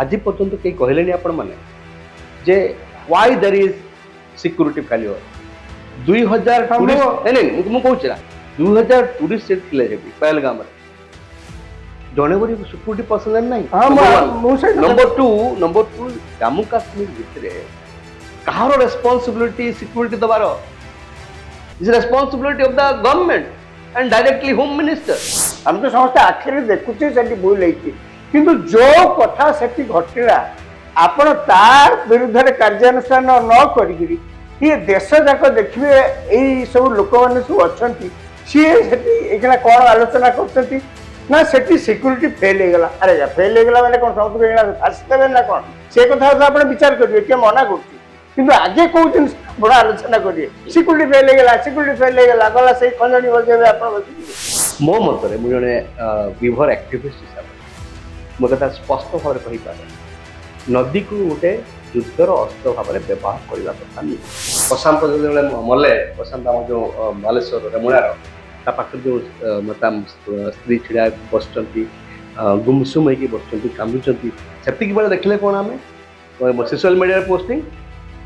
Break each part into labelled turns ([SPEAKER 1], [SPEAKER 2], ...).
[SPEAKER 1] आज पर्यंत कई कहले आपण माने जे why there is security failure 2000 tourist नहीं मु कहूँ 2000 टूरिस्ट थे पहलगाम जड़े बड़ी सिक्योरिटी पर्सनल नहीं नंबर टू जम्मू काश्मीर भितर कहार रेस्पॉन्सिबिलिटी सिक्योरिटी दबार is responsibility of the government and directly home minister
[SPEAKER 2] हम तो समस्त आखिर देखुचे से भूल होती किंतु जो कथा से घटला आपण तार विरुद्ध कार्यानुष्ठान न करी ये देश जाक देखिए यही सब लोक मैंने सब अच्छा सी कौन आलोचना कर ना से सिक्यूरीटी फेल हो गला अरे फेल हो गला मैंने कौन समझ फाँसी देवे ना कौन से कथा आप विचार करेंगे किए मना कर आगे कौ जिन बड़ा आलोचना करेंगे सिक्यूरीटी फेल हो गला सिक्यूरीटी फेल हो गला गला से खंजनी बजे आप
[SPEAKER 1] मो मत मुझे विभर एक्टिविस्ट हिसाब से कथा स्पष्ट भाव में कहीपर नदी को गोटे युद्धर अस्त्र भाव में व्यवहार करने कथा नहीं प्रशांत जो मले प्रशांत आम जो बालेश्वर रेमुणार पाखे जो स्त्री छिड़ा बस गुमसुम होगी बस कांदुंट से बेले देखले कौन आम सोशल मीडिया पोस्टिंग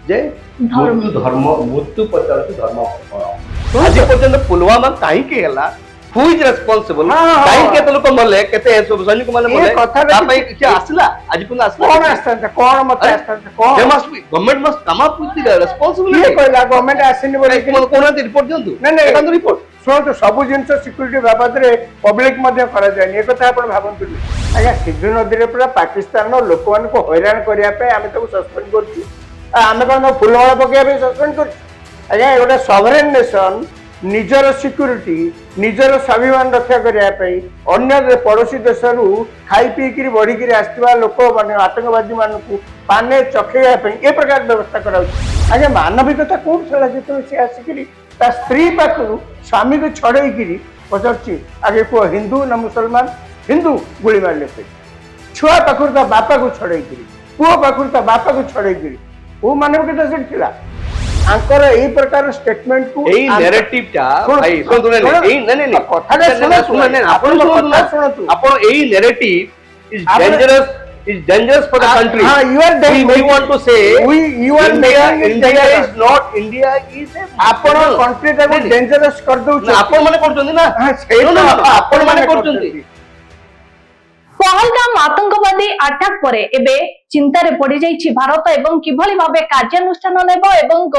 [SPEAKER 1] जे धर्म मृत्यु पचार धर्म आज पर्यंत पुलवामा कहीं हु इज रेस्पोंसिबल काई केते लोक मले केते सैनिक माने मले कथा कि आसला आज पुन आसला
[SPEAKER 2] कौन आस्ता कौन मत आस्ता कौन
[SPEAKER 1] they must be government must come up with the responsibility
[SPEAKER 2] ये कहला गवर्नमेंट आसिनी बोले
[SPEAKER 1] कोन रिपोर्ट दियंतु
[SPEAKER 2] नहीं नहीं रिपोर्ट सुनो सब जिनस सिक्यूरीटी बाबद रे पब्लिक मध्य करा जाय ये कथा आपण भाबंतु आज्ञा सिंधु नदी रे पूरा पाकिस्तान नो लोक मान को हैरान करिया पे आमे तो सस्पेंड करछु आमे कोन फुलमाला पकिया पे सस्पेंड करछु आज्ञा एटा सॉवरेन नेशन निजर सिक्यूरीटी निजर स्वाभिमान रक्षा करने अन्य पड़ोसी देश रु खाई पीकि बढ़िकी आसवा लोक मान आतंकवादी मान पाने चखेवाई ए प्रकार व्यवस्था करा आगे मानविकता कौन चला जो सी आसिक स्त्री पाखु स्वामी को छड़े पचार आगे कह हिंदू ना मुसलमान हिंदू गुली मारे छुआ पाखु बापा को छड़े पुओ पाखु बापा को छड़े वो मानविकता से आंकर ए प्रकार स्टेटमेंट को
[SPEAKER 1] ए नैरेटिव टा भाई सुन नहीं नहीं कथा सुन आपण सुनतु आपण a narrative is dangerous for the country
[SPEAKER 2] हां you are
[SPEAKER 1] we want to say
[SPEAKER 2] you are
[SPEAKER 1] India is not India is
[SPEAKER 2] आपण कंट्री टा को डेंजरस कर दउ
[SPEAKER 1] आपण माने करछन ना आपण माने करछन
[SPEAKER 3] पहलगाम आतंकवादी अटैक पर एबे चिंतार पड़ जाइछि भारत एवं किभली भाबे कार्यानुष्ठान नेबो एवं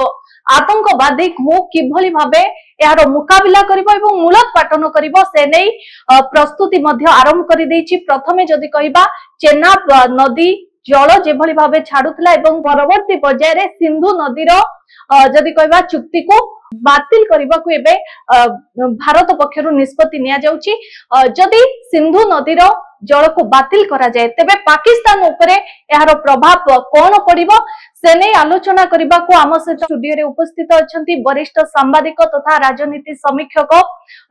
[SPEAKER 3] आतंकवादी को किभली भाबे यार मुकाबिला करिवो एवं मूलोत्पाटन करिवो से नै प्रस्तुति मध्य आरंभ करि दैछि। प्रथमे जदि कहिबा चेनाब नदी जल जेभली भाबे छाडुतला एवं परवर्ती पर्याय रे सिंधु नदीर जदि कहिबा चुक्ति को बातिल करबा को एबे भारत पक्षरु निष्पत्ति निया जाउछि। जदि सिंधु नदीर जल को बातिल करा जाए तेबे पाकिस्तान उपरे यार प्रभाव कौन पड़िबो से नै आलोचना करबा को आम सहित स्टूडियो रे उपस्थित अछंती वरिष्ठ सांबादिक तथा राजनीति समीक्षक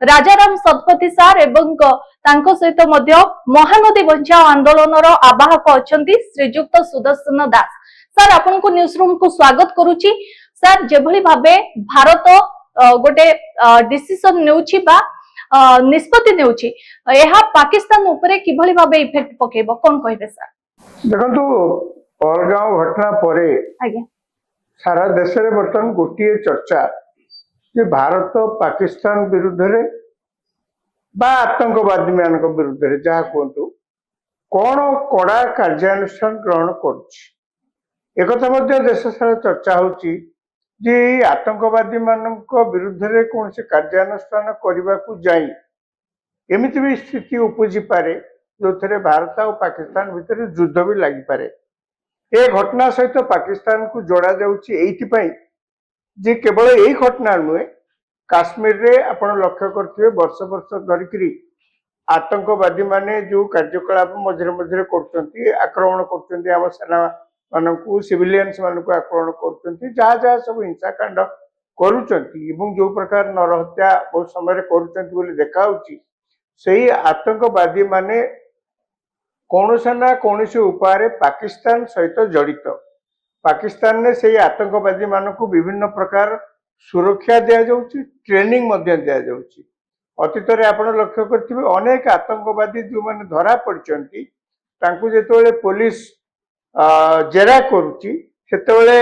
[SPEAKER 3] राजाराम सतपथी सार एवं तांको सहित मध्य महानदी बचाओ आंदोलन रो आवाहक अछंती श्रीजुक्त सुदर्शन दास। सर आपन को न्यूज रूम को स्वागत करूची। सर जेभली भाबे भारत गोटे डिसिजन नेउछि बा निष्पत्ति नेउछि एहा पाकिस्तान उपरे किभली भाबे इफेक्ट पकेबो कोन कहबे सर?
[SPEAKER 2] देखंतु पहलगाम घटना परे
[SPEAKER 3] आगे
[SPEAKER 2] सारा देश रे बर्तन गोटिए चर्चा जे भारत पाकिस्तान विरुद्ध रे बा आतंकवादी मान विरुद्ध रे जहा कहतु कौन कड़ा कार्यानुष्ठान ग्रहण करुछि एकथा मध्य देश सारा चर्चा होछि जे आतंकवादी मान विरुद्ध रे कौन से कार्यानुष्ठान करने को जाई एमिति भी स्थिति उपजी पारे जो थे भारत और पाकिस्तान भितर युद्ध भी लगी पारे। ए घटना सहित पाकिस्तान को जोड़ा जाउछि जे केवल यही घटना नुहे काश्मीर रे आपण लक्ष्य करथिबे वर्ष वर्ष धरिकरी आतंकवादी माने जो कार्यकलाप मझे मझे करछंती आक्रमण करछंती आम सेना मानकु सिविलियंस मानकु आक्रमण करछंती जहाँ जहाँ सब हिंसाकांड करुछंती एवं जो प्रकार नरहत्या बहुत समय करुछंती बोली देखाउछि सेही आतंकवादी माने कौनसा ना कौनसी उपाय पाकिस्तान सहित जड़ित पाकिस्तान ने से आतंकवादी मानकु विभिन्न प्रकार सुरक्षा दिया जाउछि ट्रेनिंग मध्य दिया जाउछि। अतीत रे आपण लक्ष्य करथिबे अनेक आतंकवादी जो माने धरा पड़चंती तांकु जेतोले पुलिस जेरा करुच्ची सेतेबेले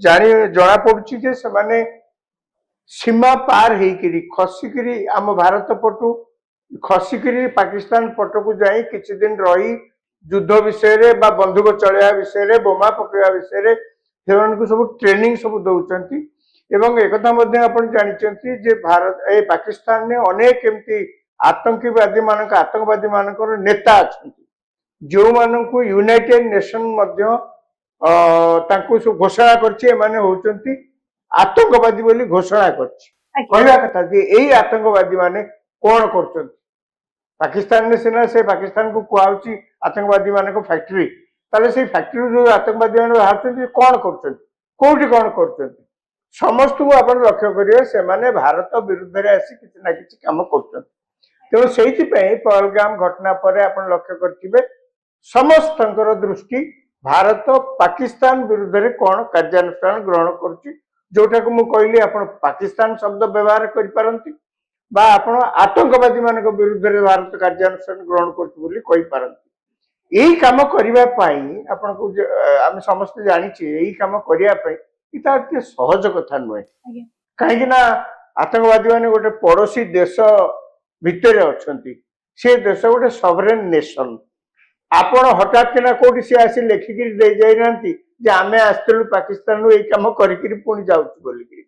[SPEAKER 2] जना पड़ुची जे सेमाने सीमा पार होकर खसिकी आम भारत पटु खसिकी पाकिस्तान पटक जाई किछि दिन रही युद्ध विषय रे बा बंदूक चलैया विषय रे बोमा पकड़ा विषय रे सेमानकु सब ट्रेनिंग सब दउचंती एवं एकथा मध्य आपण जानिचंती जे भारत ए पाकिस्तान ने अनेक एमती आतंकवादी मानकर नेता अछंती जो मानकु यूनाइटेड नेशन मध्य तांकु घोषणा करछि माने होचंती आतंकवादी बोली घोषणा करछि कहला कथा जे एई आतंकवादी माने कोन करचंती पाकिस्तान ने सिना से पाकिस्तान को कुआउची आतंकवादी माने को फैक्ट्री ताले से फैक्ट्री जो आतंकवादी माने बाहरचंती कोन करचंती कोठी कोन करचंती समस्त को आपण लक्ष्य करिवे से माने भारत विरुद्ध रे आसी किछि ना किछि काम करचंती तेणु से पहलगाम घटना पर आप लक्ष्य करेंगे समस्त दृष्टि भारत पाकिस्तान विरुद्ध में कौन कार्यानुष्ठान ग्रहण करुच्ची जोटा को मुझे कहली आप पाकिस्तान शब्द व्यवहार करपारती आतंकवादी मान विरुद्ध में भारत कार्यानुष्ठान ग्रहण करपारती यही कम करने आपन को आम समस्त जानी यही कम करने सहज कथा नुहे कहीं आतंकवादी मान गोटे पड़ोसी देश भितर अच्छी से देश गोटे सॉवरेन नेशन आपण हठात किना कोठी से आसी लेखिकी दे जाई नांती जे आमे आस्तलु पाकिस्तान रो एई काम करिकरी पुणी जाउछु बोलिकरी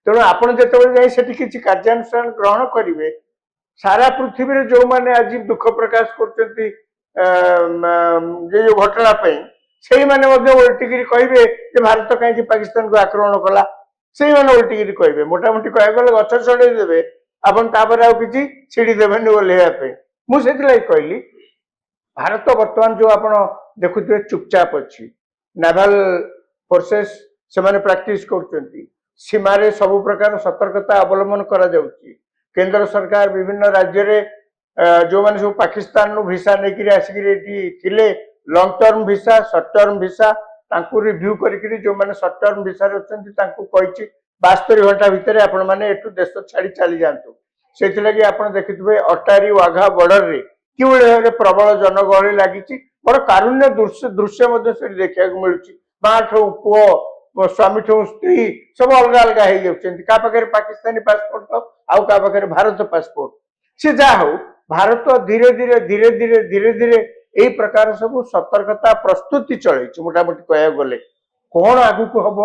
[SPEAKER 2] तेणु आपण जेतेबेले जाई सेठी किछि कार्यानुष्ठान ग्रहण करिवे सारा पृथ्वी रे जो माने आज दुख प्रकाश करचंती जे जो घटना पई सेई माने मध्ये उल्टिगिरी कहिबे जे भारत काहे पाकिस्तान को आक्रमण कला सेई माने उल्टिगिरी कहिबे मोटा मोटी कहै गले गछ छडै देबे आपण तापर आउ किछि छिड़ी देबेनी ओलेया पे मु सेतिलाई कहली भारत वर्तमान जो आपण देखुथिबे चुपचाप अछि नेवल फोर्सेस से माने प्रैक्टिस करचंती सीमा रे सब प्रकार सतर्कता अवलंबन करा जाउची केंद्र सरकार विभिन्न राज्य रे जो माने सब पाकिस्तान नु वीसा नेकिरी आसिकिरी एठी थिले long term visa short term visa तांकु रिव्यू करिकरी जो माने शॉर्ट टर्म वीसा रे अछंती तांकु कहिची 72 घंटा भितर आपण माने एठु देश छाड़ी चली जांतु सेति लगी आपण देखिथिबे अटारी वाघा बॉर्डर रे कि प्रबल जनगहली लगी बड़ कारुण्य दृश्य से देखा मिलूँ माँ ठू पुओ स्वामी ठू स्त्री सब अलग अलग हो पाखे पाकिस्तानी पासपोर्ट तो आउ का पाखे भारत पासपोर्ट सी जा हो भारत धीरे धीरे धीरे धीरे धीरे धीरे यही प्रकार सब सतर्कता प्रस्तुति चलती मोटामोटी कह गले कौन आगुक हम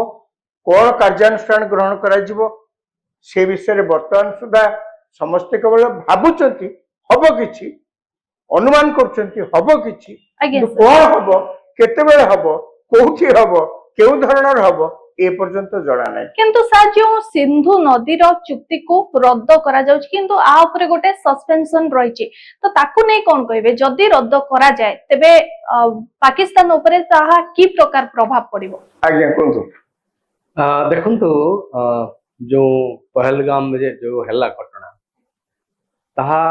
[SPEAKER 2] कौन कार्यानुष्ठान ग्रहण कर विषय बर्तमान सुधा समस्ते केवल भावुं हम कि अनुमान करछंती हबो किछि कोन हबो केतेबेले हबो कोठी हबो केउ धरणर हबो ए पर्यंत जणा नै
[SPEAKER 3] किंतु सर जो सिंधु नदी रो चुक्ति को रद्द करा जाउछ किंतु आ ऊपर गोटे सस्पेंशन रहिछि तो ताकू नै कोन कहबे जदी रद्द करा जाय तबे पाकिस्तान ऊपर ताहा की प्रकार प्रभाव पड़िबो
[SPEAKER 2] आज्ञा कोन
[SPEAKER 1] देखंतु जो पहलगाम में जो हल्ला घटना ताहा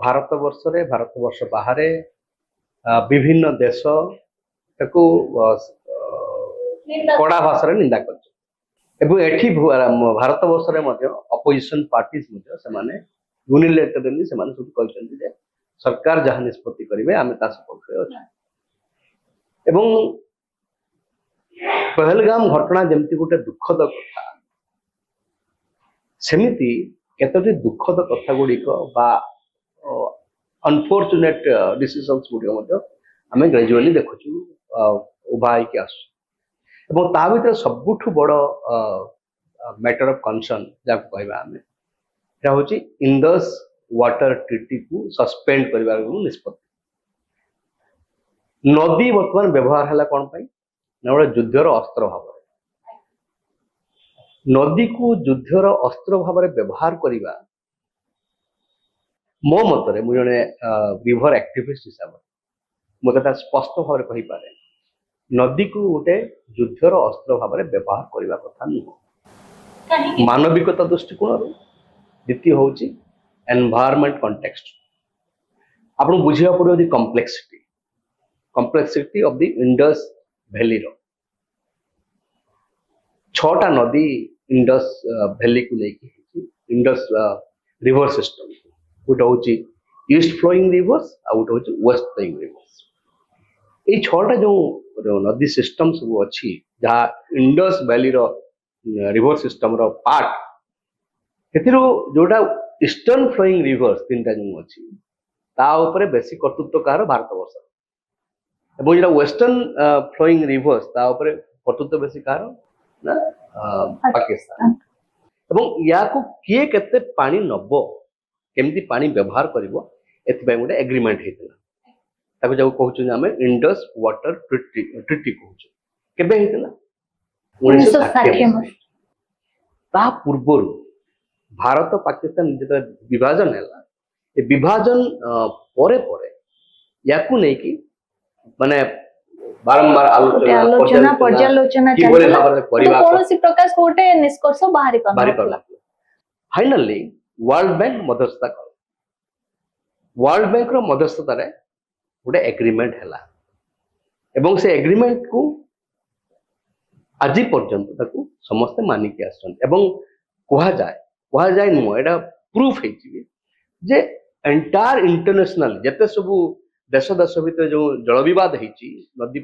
[SPEAKER 1] भारत वर्ष बाहर विभिन्न देश ताकू कड़ा भाषा निंदा कर भारत वर्ष अपोजिशन पार्टीज यूनिलेटरली सब कहते सरकार जहाँ निष्पत्ति करेंगे आम सपक्ष अच्छा पहलगाम घटना जमती गोटे दुखद कथा सेमिति केतोटी दुखद कथा गुड़िक अनफॉर्चुनेट डिसीजंस गुड़िक आम ग्रेजुअली देखुचु उभाई के आसु ता भीतर सबुठ बड़ मैटर ऑफ कंसर्न जहाँ कहवा आम हूँ इंडस वाटर ट्रिटी को सस्पेंड कर निष्पत्ति नदी बर्तमान व्यवहार है कौन पाई ना गोटे युद्धर अस्त्र भाव नदी को युद्धर अस्त्र भाव व्यवहार करवा मो मतरे मु जने रिवर एक्टिविस्ट हिसाब से मुझे स्पष्ट भाव में कहीपे नदी को गोटे युद्धर अस्त्र भाव में व्यवहार करने कथा नुह मानविकता दृष्टिकोण द्वितीय हूँ एनवायरमेंट कंटेक्स्ट आपको बुझा पड़ो complexity of the Indus valley रो 6टा नदी इंडस वैली को लेकिन इंडस रिवर सिस्टम गोटे हूँ ईस्ट फ्लोइंग रिवर्स आ गोटे हूँ वेस्ट फ्लोइंग रिवर्स ये छटा जो नदी सिस्टम सब अच्छी जहाँ इंडस वैली रिवर सिस्टम रो पार्ट जोटा ईस्टर्न फ्लोइंग रिवर्स 3टा जो अच्छी ता ऊपर बेसी कर्तृत्व कार भारत वर्ष और जो वेस्टर्न फ्लोइंग रिवर्स ता ऊपर कर्तृत्व बेसी कार ना पाकिस्तान एवं या को किए केते पानी नबो केमती पानी व्यवहार करिवो एथिबाई गोटे एग्रीमेंट हेतिला ताको जो कहउछु हमें इंडस वाटर ट्रीटी कहउछु केबे हेतिला 1960 ता पूर्वरु भारत पाकिस्तान जो विभाजन है ये विभाजन परे परे याकू नहीं कि माने बारंबार
[SPEAKER 3] आलोचना पर्यालोचना कौन प्रकार गोटे निष्कर्ष बाहरी
[SPEAKER 1] फाइनली वर्ल्ड बैंक मध्यस्थता कर वर्ल्ड बैंक रो मध्यस्थता रे गोटे एग्रीमेंट हैला एवं से एग्रीमेंट को आज पर्यंत ताकू समस्त मानिक आछन एवं कहा जाए नुह एटा प्रूफ जे एंटायर इंटरनेशनल जते सब देश देश भितर जो जल विवाद होती नदी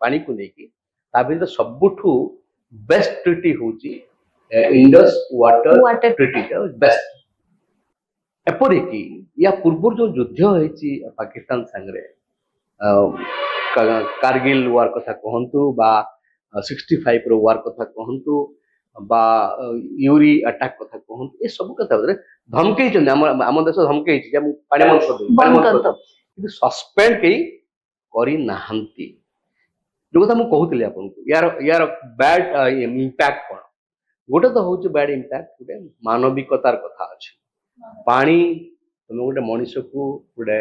[SPEAKER 1] पानी को लेकिन ता भीतर सबुठू बेस्ट ट्रीटी होची इंडस वाटर ट्रीटी बेस्ट एपरिकी या पूर्व जो युद्ध होती पाकिस्तान संगे कारगिल वार कथा कहतु बा 65 रो वार कथा कहतु बा यूरी अटैक कथा कहतु ये सब कथा धमकई आम देश धमकई पानी बंद सस्पेंड कई करी नाहंती जो कथा कहूली आपको यार बैड इम्पैक्ट कौन गोटे तो हूँ बैड इम्पैक्ट गोटे मानविकतार कथा अच्छे पानी तुम गोटे मनीष को गोटे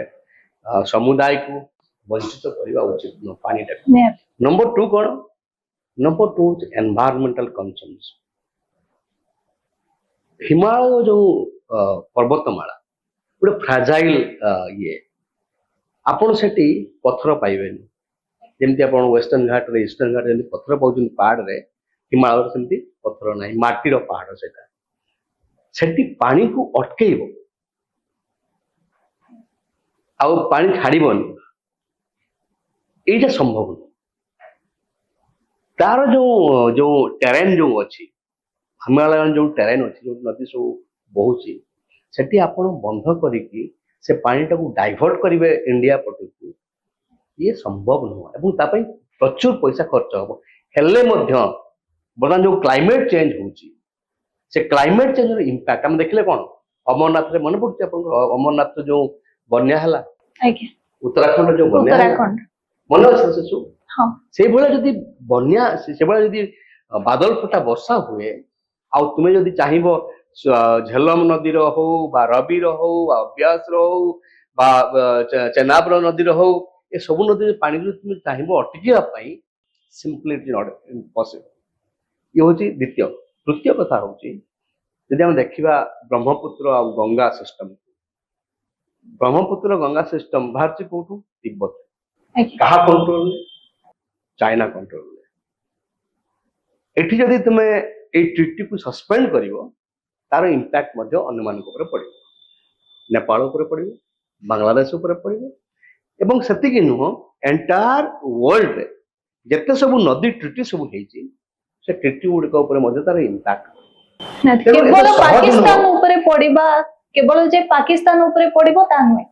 [SPEAKER 1] समुदाय को वंचित करवा उचित न पानी नंबर 2 कौन नंबर 2 एनवायरमेंटल कंसर्न्स हिमालय जो पर्वतमाला गोटे फ्राजाइल ये आपण सेठी पत्थर पाइबेनी जेमती आपण वेस्टर्न घाट रे ईस्टर्न घाट जेमती पत्थर पाउछन पहाड़ रे हिमालय रे सेमती पत्थर नाही माटी रो पहाड़ सेटा सेठी पानी को अटकेइबो आउ पानी छाड़ीबनी एटा संभव तार जो जो टेरेन जो अच्छी हिमालय जो टेरेन अच्छी जो नदी सब बहुची सेठी आपण बंध करिकी से पानी टाको डाइवर्ट करेंगे इंडिया पटक ये संभव नुह एवं तापाई प्रचुर पैसा खर्च हम हेले बर्तमान जो क्लाइमेट चेंज होची से क्लाइमेट चेंज रो इंपैक्ट हम देखले कोन अमरनाथ रे मन पड़छ अपन अमरनाथ जो बन्या हला उत्तराखंड जो बन्या उत्तराखंड मन से सब हां से भले जदी बन्या से भले जदी बादल फटा वर्षा हुए आ तुमे जदी चाहिबो झेलम नदी हो बा रवि हो व्यास हो बा चेनाब नदी हो ये सब नदी पानी तुम चाहिए अटक सिंपली इट नॉट इम्पॉसिबल ये हूँ द्वितीय तृतीय कथा हूँ जदि हम देखा ब्रह्मपुत्र आ गंगा सिस्टम ब्रह्मपुत्र गंगा सिस्टम बाहर कौटू तिब्बत क्या कंट्रोल चाइना कंट्रोल एठी जदि तुम ये ट्रीटी को सस्पेंड करिवो तार इंपैक्ट अन्य मान पड़ो नेपाल पड़ो बांग्लादेश पड़ो एवं सेतिकी नुह एंटायर वर्ल्ड रे जते सब नदी ट्रीटी सब होईची से ट्रीटी गुड़िक तार इंपैक्ट
[SPEAKER 3] केवल पाकिस्तान ऊपर पड़िबा केवल जे पाकिस्तान ऊपर पड़िबो ता नुहे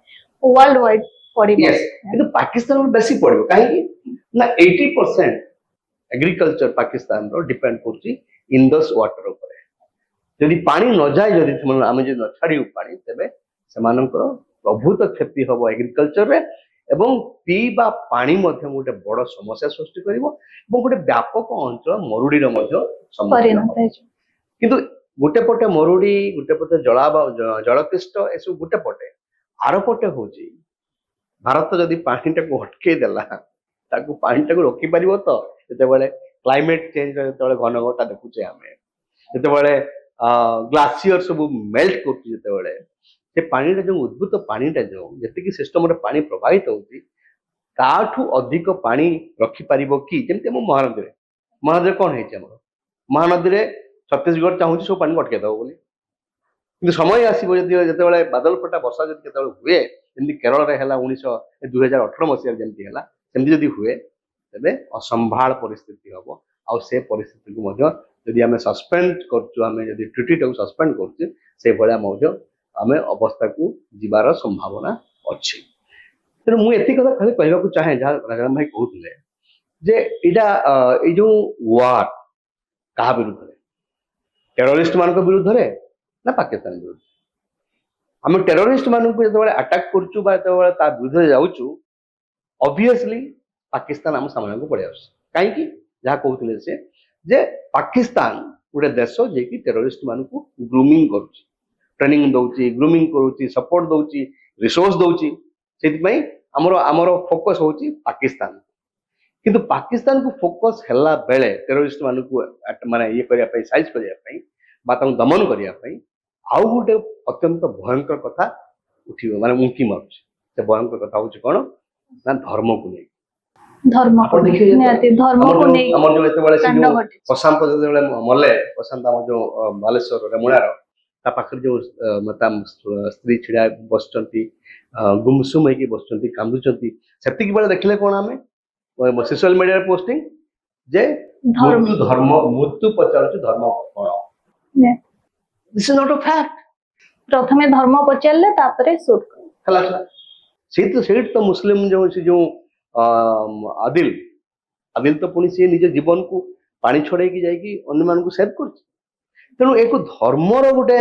[SPEAKER 3] वर्ल्ड वाइड पड़िबो
[SPEAKER 1] यस किंतु पाकिस्तान ऊपर बेसी पड़िबो काहे ना 80% एग्रीकल्चर पाकिस्तान रो डिपेंड करची इंडस वाटर ऊपर जदि पानी न जाए जदि आम जो न छाड़ू पानी तेरे से प्रभुत क्षति हम एग्रीकल्चर रे एवं पीवा पानी गोटे बड़ समस्या सृष्टि कर गोटे व्यापक अंचल मरुड़ी किंतु गोटे पटे मरुड़ी गोटे पटे जलकृष्ट एसब गोटे पटे आर पटे हूँ भारत जदि पानी टाक अटकई देला पानी टाक रखिपर तो जिते क्लाइमेट चेंज जो घन घटा देखुचे आम जिते ग्लासीयर सब मेल्ट कर पानी जो उद्भूत पानीटा जो जी सिस्टम पानी प्रभावित होठू अधिक पानी रखिपर कि जमी महानदी महानदी कौन है महानदी में छत्तीसगढ़ चाहूँ सब पानी अटकईदेव बोली कि समय आसो जो बादल फटा वर्षा जो हुए जमी केरल 2018 मसीह जमी सेमती जदि हुए तेबे असंभाल परिस्थिति हम आउ से परिस्थिति को मध्य यदि आम सस्पेंड करें जदि ट्रिटी टाक सस्पेंड कर से भाया आम अवस्था को जीवार संभावना अच्छी तेणु मुझे कथा खाली कहवाक चाहे जहाँ राजाराम भाई कहते जे इटा जो वार क्या विरुद्ध टेरोरिस्ट मान विरुद्ध ना पाकिस्तान विरुद्ध आम टेरोरिस्ट मान जो अटाक करुचु विरुद्ध जाऊँ ऑब्वियसली पाकिस्तान आम सामने को पड़े कहीं जहाँ कहते से जे पाकिस्तान गोटे देश जे कि टेरोरिस्ट मान ग्रूमिंग कर ट्रेनिंग दौची ग्रूमिंग करुच्ची सपोर्ट दौची रिसोर्स दौची से आमर फोकस होची पाकिस्तान किंतु पाकिस्तान को फोकस हैला बेले टेरोरिस्ट मान को माने ये करिया साइज करिया दमन करिया आउ गोटे अत्यंत भयंकर कथा उठिबो माने उंकी मारुछ से भयंकर कथा होची कोन ना धर्म को नहीं
[SPEAKER 3] धर्म को निहाती धर्म को नहीं
[SPEAKER 1] हमर जो एते बेले से प्रशांत जते बेले मले प्रशांत हम जो बालेश्वर रेमुणार ता पाखर जो मता स्त्री छिड़ा बसचंती गुमसुम होगी बसचंती कांदुचंती सेतिक बेले देखले कोन हमें सोशल मीडिया पोस्टिंग जे मृत्यु पचारछु धर्म कोन this is not a fact
[SPEAKER 3] प्रथमे धर्म पचारले तापरे शूट
[SPEAKER 1] खला सेठ तो मुस्लिम जो आदिल तो पुणी सी निज जीवन को पानी छड़े जाकि अन्य मान को सेव कर तेणु एक धर्मर गोटे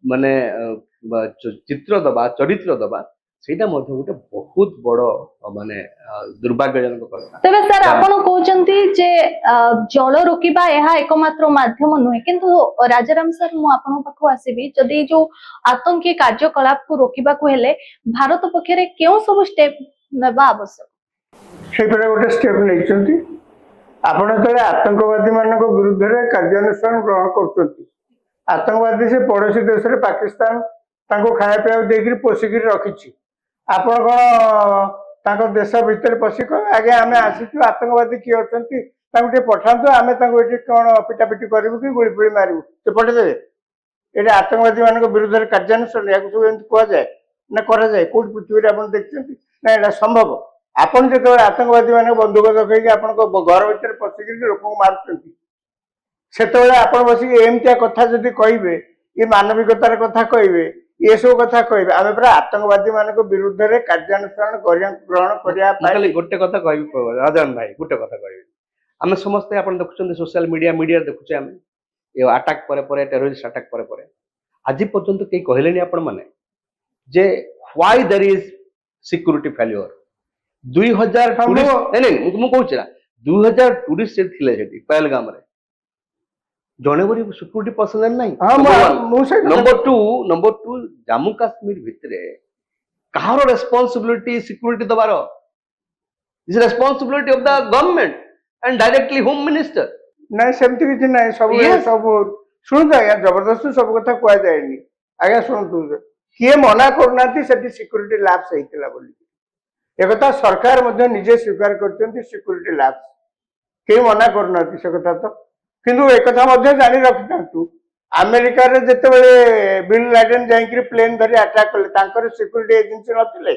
[SPEAKER 1] माने चित्र दबा चरित्र दबा सेटा मध्य गोटे बहुत बड़ माने दुर्भाग्यजनक कथा
[SPEAKER 3] तबे सर आपण कहउचंती जे जल रोकिबा एहा एकमात्र माध्यम नुहे किंतु राजाराम सर मु आपण पाखो आसीबी जदी जो आतंकी कार्यकलाप को रोकिबा को हेले भारत पक्षरे केउ सब स्टेप नेबा आवश्यक
[SPEAKER 2] से गोटे स्टेप नहीं आपण तले आतंकवादी मान विरुद्ध में कार्यानुष्ठान ग्रहण कर आतंकवादी से पड़ोसी देश में पाकिस्तान खाया पीया देकर पोषिक रखी आपण कौन देश भितर पशिक आगे आम आसीचु आतंकवादी किए अच्छा पठातु आम कौन पिटापिटी करूँ कि गुड़ी फुड़ी मारू से पठेदेवे ये आतंकवादी मान विरुद्ध में कार्यानुष्ठान या सब कहुए ना कराए कौट पृथ्वी आप देखते ना यहाँ संभव आपन जो आतंकवादी मान बंदूक रखी आप घर भर पशिक लोक मार्च से बसिक एमतिया कथा जदि कहे ये मानविकतार कथा कहे ये सब कथा कहे आम पूरा आतंकवादी मान विरुद्ध में कार्यानुष्ठान ग्रहण करने
[SPEAKER 1] गोटे कथा कह राजाराम भाई गोटे कथा कह आम समस्ते आप देखुं सोशल मीडिया देखुचे आम ये अटाक पर टेरोरिस्ट अटाक पर आज पर्यंत कई कहले आपण मैंने जे why there is security failure 2000 tourist 2000 tourist थे पहलगाम जड़े बोली सिक्योरिटी पर्सनल नहीं नंबर टू जम्मू काश्मीर भितर कहार रेस्पॉन्सिबिलिटी सिक्योरिटी दबार is responsibility of the government and directly home minister
[SPEAKER 2] ना सेमती किसी ना सब सब शुणु आज्ञा जबरदस्त सब कथा कह जाए आज्ञा शुणु किए मना करना सिक्योरिटी लैप्स होता बोली एक सरकार निजे स्वीकार कर सिक्योरिटी लैप्स कई मना करना से कथा तो किंतु एक जानी रखी था अमेरिका रे जिते बिल लाडेन जाइए प्लेन धरी अटैक कले सिक्योरिटी एजेंसी नथिले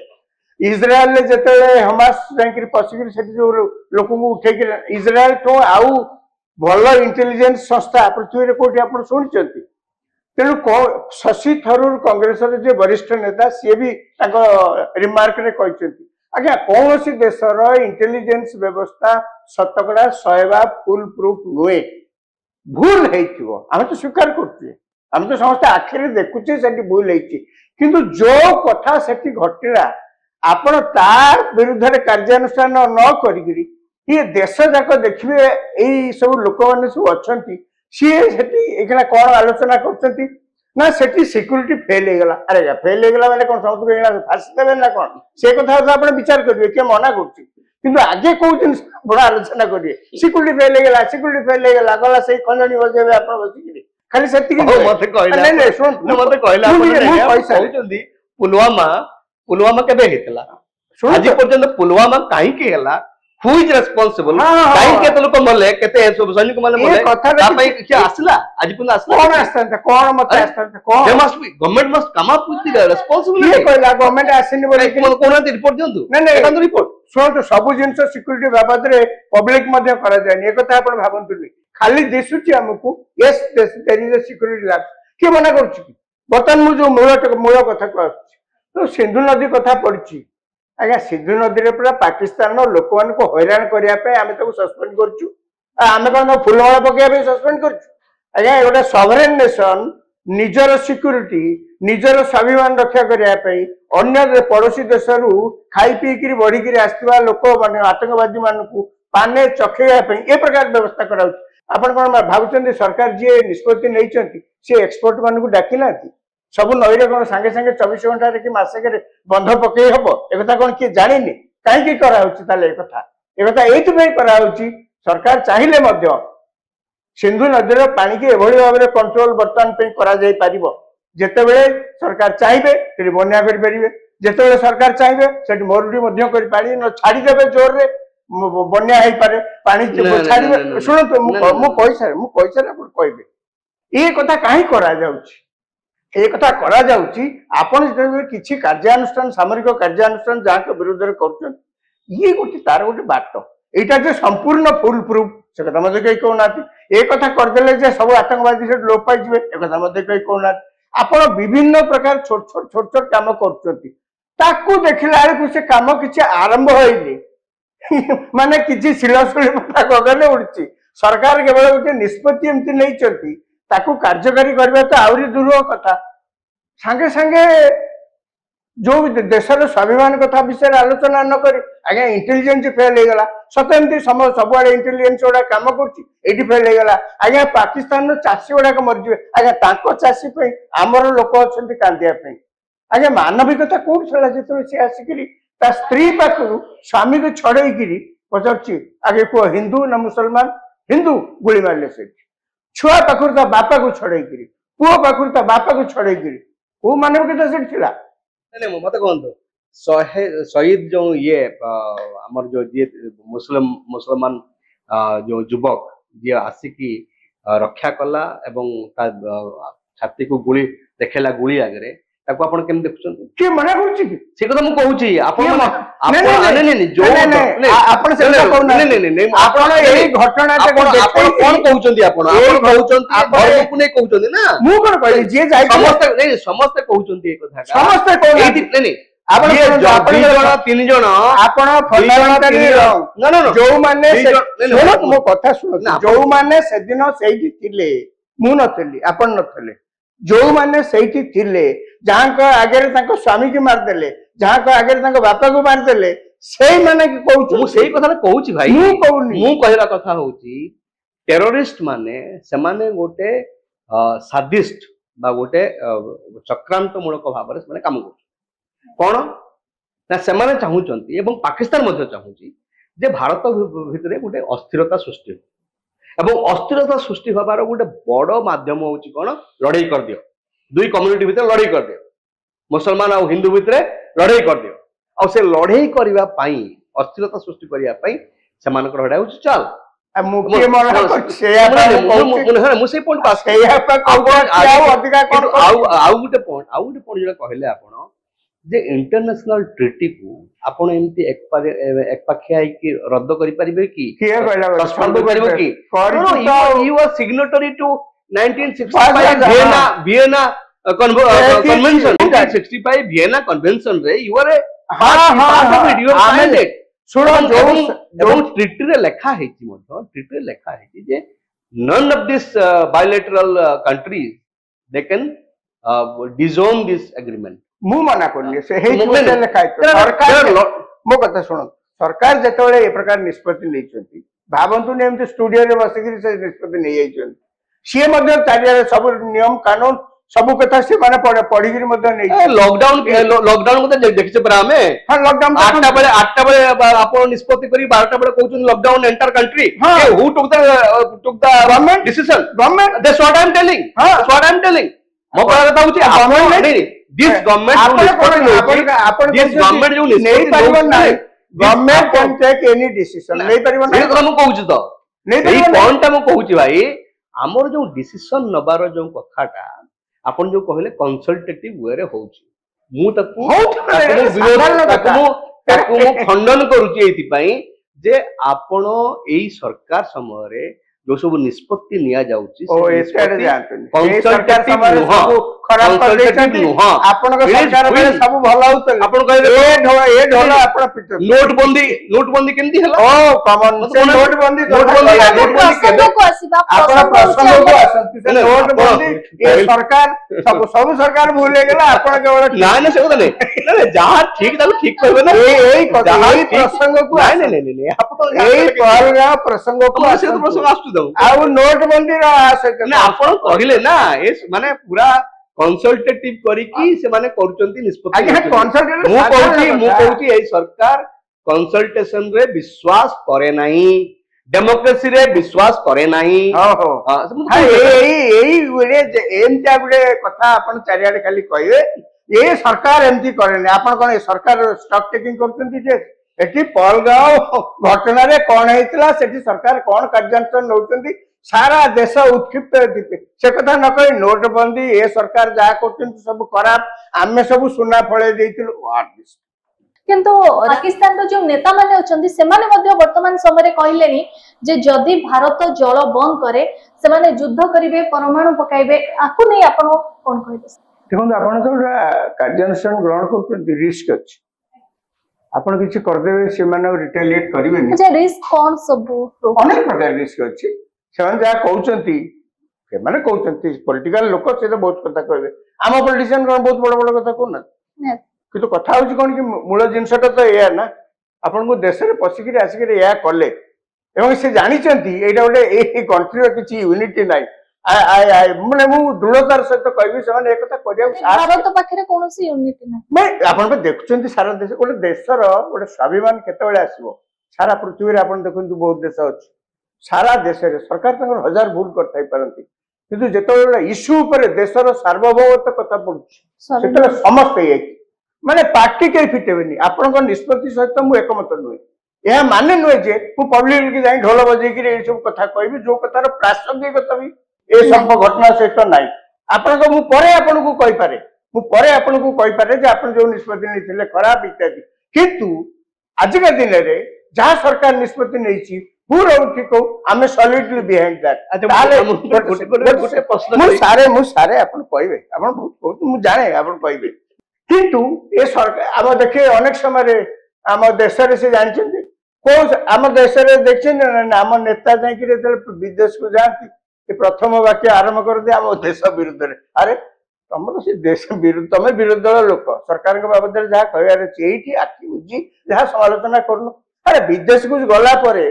[SPEAKER 2] इज्राएल रे जिते हमास जाइए पशिक जो लोक उठे इज्राएल तो आउ भल इंटेलिजेंस संस्था पृथ्वी कौटी आप शुणी तेणु शशि थरूर कांग्रेस जो वरिष्ठ नेता सी भी रिमार्क रे कहते आज्ञा कौन सी देशर इंटेलिजेंस व्यवस्था शतकड़ा 100 फुल प्रूफ नुहे भूल होम तो स्वीकार करें आम तो समस्त आखिरी देखुचे से भूल किंतु जो कथा से घटला आपण तार विरुद्ध कार्यानुष्ठान न करी ये देश जाक देखिए यही सब लोक मैंने सब अच्छा सी कौन आलोचना कर ना से सिक्योरिटी फेल होगा अरे फेल होगा मैंने कौन समस्त फाँसी देवे ना कौन से कथा आप विचार करेंगे किए मना कर आगे कौन जिन बड़ा आलोचना करेंगे सिक्योरिटी फेल होगा सिक्योरिटी फेल होगा गला से खंजनी बजेबे आप बसिक खाली से
[SPEAKER 1] पुलवामा केबे हेतला आज पर्यंत पुलवामा कहीं हु इज रेस्पोंसिबल
[SPEAKER 2] हाँ, हाँ,
[SPEAKER 1] काई
[SPEAKER 2] हाँ।
[SPEAKER 1] केते लोक मरले केते सैनिक माने
[SPEAKER 2] ये
[SPEAKER 1] मरले
[SPEAKER 2] कथाटा
[SPEAKER 1] ता पई
[SPEAKER 2] किछि-
[SPEAKER 1] कि आसला आज पुन आसला
[SPEAKER 2] कौन आसता कौन मत
[SPEAKER 1] अरे,
[SPEAKER 2] आसता
[SPEAKER 1] दे
[SPEAKER 2] कौन
[SPEAKER 1] must be government must come up with the
[SPEAKER 2] किए
[SPEAKER 1] रेस्पोंसिबिलिटी
[SPEAKER 2] कहला गवर्नमेंट आसीनी बोली
[SPEAKER 1] कोना रिपोर्ट दियंतु
[SPEAKER 2] नहीं, नहीं।
[SPEAKER 1] एकांत रिपोर्ट
[SPEAKER 2] शुणु सब जिनस सिक्यूरीटी बाबद पब्लिक करा जाए एक आप भावतुनि खाली दिशुची आमको yes there is a security lab किए मना करुच्ची बर्तमान मुझे मूल कथा को तो सिंधु नदी कथा पड़ी आज्ञा सिंधु नदी में पूरा पाकिस्तान लोक मान हैरान करने सस्पेंड करुँ आम कौन फुलमाला पकड़ा सस्पेंड करुँ आज्ञा गोटे सॉवरेन नेशन निजर सिक्यूरीटी निजर स्वाभिमान रक्षा करने अन्य पड़ोसी देश रु खाई पीकि बढ़िकी आसवा लोक मान आतंकवादी मानू पाने चखेवा ये प्रकार व्यवस्था करा आपण कौन भावुं सरकार जी निष्पत्ति नहीं सी एक्सपर्ट मान को डाकी ना सब नई कौन सांगे सांगे 24 घंटा कि मसक बंध पकई हम एक कौन किए जानी कहीं कथा ये सरकार चाहिए सिंधु नदी पानी की एभली भाव में कंट्रोल बर्तमान कर जितेबले सरकार चाहिए बन्या करेंगे जितेबले सरकार चाहिए मरुड़ी पानी न छाड़देवे जोर से बन्या हो पारे पानी छाड़े शुणु मुझे ये कथा कहीं करा ये कथा करा आपण किसी कार्यानुष्ठान सामरिक कार्यानुष्ठान जहाँ विरोध में कर ये गोटे तार गोटे बाट यहाँ जो संपूर्ण फुल प्रूफ से कथा मत कहीं कहना ये कथा करदे सब आतंकवादी से लोप पाई एक कथा मत कहीं कहना आपण विभिन्न प्रकार छोट छोट कम कर देखला बेलू से कम किसी आरंभ होनी माने किसी शिलाशुली गगने उड़ी सरकार केवल गोटे निष्पत्ति एमती नहीं कार्यकारी करने तो आहरी दूर कथा सांगे सांगे जो देशर स्वाभिमान कथा विषय आलोचना न कर आज्ञा इंटेलिजेंस फेल होगा सतमती सबुआड़े इंटेलिजेंस गुड़ा कम कर फेल होगा आज्ञा पाकिस्तान चाषी गुड़ाक मरजे आज्ञा चाषी आमर लोक अच्छा कांदिया आज्ञा मानविकता कौट था जो सी आसिक स्त्री पाखु स्वामी को छड़े पचार आगे कह हिंदू ना मुसलमान हिंदू गुली मारे से छुआ पाखु बापा को छड़े पुओ पाखु बापा को छड़े को मानविकता से थिला
[SPEAKER 1] नहीं मत कहतु शहीद जो ये आमर जो ये मुसलमान जो युवक जी आसिकी रक्षा कला एवं छाती को गुली देखला गुली आगे ताको आपण केम देखुछन
[SPEAKER 2] के मना करूची
[SPEAKER 1] से कथा मु कहूची आपण
[SPEAKER 2] नहीं जो आपण से कहू नहीं आपण एई घटना
[SPEAKER 1] आपण कोन कहउचंती आपण कहउचंती धर्म को नहीं कहउचंती ना
[SPEAKER 2] मु कोन कहली जे जाई
[SPEAKER 1] समस्त नहीं समस्त कहउचंती ए कथा
[SPEAKER 2] समस्त कहू
[SPEAKER 1] नहीं आपण दुई जण तीन जण
[SPEAKER 2] आपण फंडामेंटली
[SPEAKER 1] ना ना
[SPEAKER 2] जो माने सुनो मो कथा सुनो जो माने से दिन सेठी थिले मु नथली आपण नथले जो माने सेठी थिले जहाँ आगे स्वामी की मारदे जहाँ आगे बापा को मारदे से माने कहूँ
[SPEAKER 1] से कथा कहूँ भाई
[SPEAKER 2] मु कहूनी
[SPEAKER 1] मु कहला कथा होची टेररिस्ट माने सेमाने गोटे सादिस्ट बा गोटे चक्रांत मूलक भाव में से काम कर कौन ना सेमाने चाहूचंती एवं पाकिस्तान मध्य चाहूची जे भारत भितर गोटे अस्थिरता सृष्टि एवं अस्थिरता सृष्टि हबार गोटे बड़ माध्यम होची कौन लड़ाई कर दियो दुई कम्युनिटी भितर लड़ाई कर दियो मुसलमान और हिंदू भितर लड़ाई कर दियो और से लड़ाई करबा पई अस्थिरता सृष्टि करबा पई समानकर हडा होची चल
[SPEAKER 2] मुख्य मन से
[SPEAKER 1] मु से पॉइंट पास
[SPEAKER 2] अधिका
[SPEAKER 1] आउ गोटे पॉइंट जो कहले आपण जे इंटरनेशनल ट्रीटी को आपण एमती एक पाखिया कि रद्द करि परिबे कि
[SPEAKER 2] किए कहला
[SPEAKER 1] सस्पेंड करिवो कि you are signatory to 1965 Vienna Convention 1965 Vienna Convention रे यू आर सुनो जो ट्रीटी रे लेखा हेची मधो ट्रीटी रे लेखा हेची जे none of this bilateral countries they can disown this agreement
[SPEAKER 2] मु मना करनी से हे लेखा सरकार मो कथा सुनो सरकार जेतबेले ए प्रकार निष्पत्ति नहीं भावंतु ने एमती स्टूडियो रे बसिकरी से निष्पत्ति नहीं जाइछन सी मध्ये चारिया सब नियम कानून सब कथा से माने पढ़ी नहीं
[SPEAKER 1] लॉकडाउन मते देखिसे पर हमें
[SPEAKER 2] हां लॉकडाउन
[SPEAKER 1] 8टा बेले आपण निष्पत्ति करी 12टा बेले कहउछन lockdown enter country who took the government decision government that's what I am telling that's what I am telling मो कहला कथा होची गवर्नमेंट नहीं दिस गवर्नमेंट
[SPEAKER 2] आपण गवर्नमेंट जो नहीं परिबो नहीं government can take any decision नहीं परिबो
[SPEAKER 1] से
[SPEAKER 2] ना
[SPEAKER 1] କଥା ମୁଁ କହୁଛି ତ
[SPEAKER 2] नहीं
[SPEAKER 1] ଏଇ
[SPEAKER 2] परिबो
[SPEAKER 1] ପଏଣ୍ଟ ଟା ମୁଁ କହୁଛି ଭାଇ ଆମର ଯୋଉ ଡିସିସନ ନବାର ଯୋଉ କଥାଟା ଆପଣ ଯୋଉ କହିଲେ କନସଲଟେଟିଭ ୱେରେ ହଉଛି ମୁଁ ତାକୁ ତାକୁ ମୁଁ ଖଣ୍ଡନ କରୁଛି ଏଇଥିପାଇଁ ଯେ ଆପଣ ଏଇ ସରକାର ସମୟରେ ଯୋଉ ସବୁ ନିଷ୍ପତ୍ତି ନିଆଯାଉଛି
[SPEAKER 2] खराब कर देछंती आपन को सरकार में सब भलो होतले
[SPEAKER 1] आपण कहले
[SPEAKER 2] ए ढोल आपण पिट
[SPEAKER 1] नोटबंदी केमती हला
[SPEAKER 2] ओ कमन से नोटबंदी
[SPEAKER 3] प्रसंग को आसीबा
[SPEAKER 2] आपण प्रसंग को आसंती से नोटबंदी ए सरकार सब सरकार भूले गेला आपण केवल
[SPEAKER 1] ना ना से কথা नहीं जहां ठीक ताको ठीक कहबे ना
[SPEAKER 2] एई प्रसंग को
[SPEAKER 1] नहीं नहीं नहीं आपण
[SPEAKER 2] एई पहलगा प्रसंग को
[SPEAKER 1] से प्रसंग आसु दो
[SPEAKER 2] आ नोटबंदी रा आसे
[SPEAKER 1] ना आपण कहिले ना ए माने पूरा कंसल्टेटिव करिकी से माने करूचंती निष्पत्ति
[SPEAKER 2] आगे कंसल्टेटिव
[SPEAKER 1] मु कहूची ए सरकार कंसल्टेशन रे विश्वास करे नाही डेमोक्रेसी रे विश्वास करे नाही
[SPEAKER 2] हो एई गुडे एमता गुडे कथा आपण चारियाडे खाली कहिवे ए सरकार एमती करेनी आपण कोन ए सरकार स्टॉक टेकिंग करचंती जे एठी पलगांव घटना रे कोन हेतला सेठी सरकार कोन कार्यानुष्ठान नउचंती सारा देश उत्क्षिप्त से कथा न कही नोटबंदी ए सरकार जहा कर सब खराब आमे सब सुना फळे देइतिलु
[SPEAKER 3] किंतु पाकिस्तान जो नेता माने अछंती से माने मध्ये वर्तमान समय कहलेनी जे जदि भारत जल बंद करे से माने युद्ध करिवे परमाणु पकाइबे आकु नै आपण कोन कहबे
[SPEAKER 2] देखो आपण तो कार्यानुष्ठान ग्रहण करते रिस्क अछि आपण किछि कर देबे से माने रिटेलिएट करिवे
[SPEAKER 3] अच्छा रिस्क कोन सब
[SPEAKER 2] अनेक प्रकार रिस्क अछि ସେମାନେ ଯାହା କହୁଛନ୍ତି ସେମାନେ କହୁଛନ୍ତି ପଲିଟିକାଲ ଲୋକ ସେ ତ ବହୁତ କଥା କହିବେ ଆମ ପଲିଟିସିଆନ କଣ ବହୁତ ବଡ ବଡ କଥା କହୁନାହାନ୍ତି କିନ୍ତୁ କଥା ହଉଛି କଣ କି ମୂଳ ଜିନିଷଟା ତ ଏଇଆ ନା ଆପଣଙ୍କୁ ଦେଶରେ ପଶିକିରି ଆସିକିରି ଏହା କଲେ ଏବଂ ସେ ଜାଣିଛନ୍ତି ଏଇଟା ଗୋଟେ ଏଇ କଣ୍ଟ୍ରିର କିଛି ୟୁନିଟି ନାହିଁ ମାନେ ମୁଁ ଦୃଢତାର ସହିତ କହିବି ସେମାନେ ଏ କଥା କରିବାକୁ
[SPEAKER 3] ଭାରତ ପାଖରେ କୌଣସି ୟୁନିଟି ନାହିଁ
[SPEAKER 2] ଆପଣ ଦେଖୁଛନ୍ତି ସାରା ଦେଶ ଗୋଟେ देशर ଗୋଟେ ସ୍ୱାଭିମାନ କେତେବେଳେ ଆସିବ ସାରା ପୃଥିବୀରେ ଆପଣ ଦେଖନ୍ତୁ ବହୁତ ଦେଶ ଅଛି सारा देश रे सरकार तंगर हजार भूल करथाई परंती किंतु जेतोळे इश्यू पर देशर सार्वभौमत्व कथा पडुछि सेतले समस्त एक माने पार्टी के फिटेबेनी आपण को निष्पत्ति सहित मु एकमत नुय यह माने नुय जे मु पब्लिक के जाई ढोल बजे कि ए सब कथा कहबी जो कथार प्रासंगिकता भी ए सब घटना सहित नाही आपण को मु परे आपण को कहि पारे मु परे आपण को कहि पारे जे आपण जो निष्पत्ति नैथिले खराब इत्यादि किंतु आज के दिन रे जहां सरकार निष्पत्ति नैछि पूरा ठीक हो आमे सॉलिडली बिहाइंड दैट ताले मु सारे अपन कहबे अपन बहुत मु जाने अपन कहबे किंतु ए सरकार हम देखे अनेक समय रे हम देश रे से जानछन को हम देश रे देखछन हम नेता जाय कि विदेश को जाती ए प्रथम वाक्य आरंभ कर दे हम देश विरुद्ध रे अरे तमरो से देश विरुद्ध तमे विरोधी दल लोक सरकार के बाबद रे जहा कहया रे एठी आखि बुझी जहा समालोचना करनु अरे विदेश को गला परे